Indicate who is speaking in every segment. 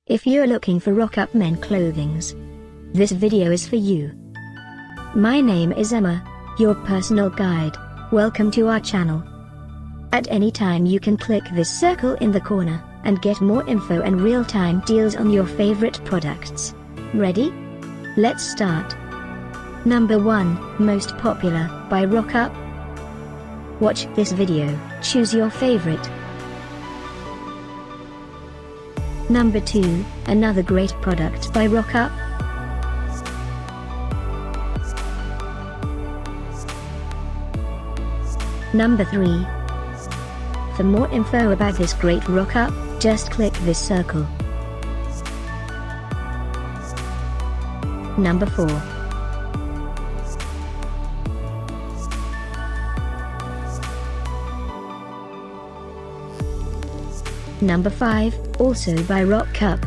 Speaker 1: If you're looking for rock-up men clothings, this video is for you. My name is Emma, your personal guide. Welcome to our channel. At any time you can click this circle in the corner, and get more info and real-time deals on your favorite products. Ready? Let's start. Number 1, Most Popular, by Rock-Up. Watch this video, choose your favorite. Number 2, another great product by Rock-Up. Number 3. For more info about this great Rock-Up, just click this circle. Number 4. Number 5, also by Rock-Up.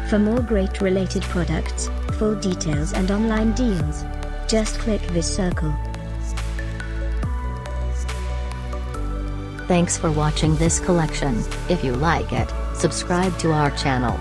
Speaker 1: For more great related products, full details and online deals, just click this circle.
Speaker 2: Thanks for watching this collection. If you like it, subscribe to our channel.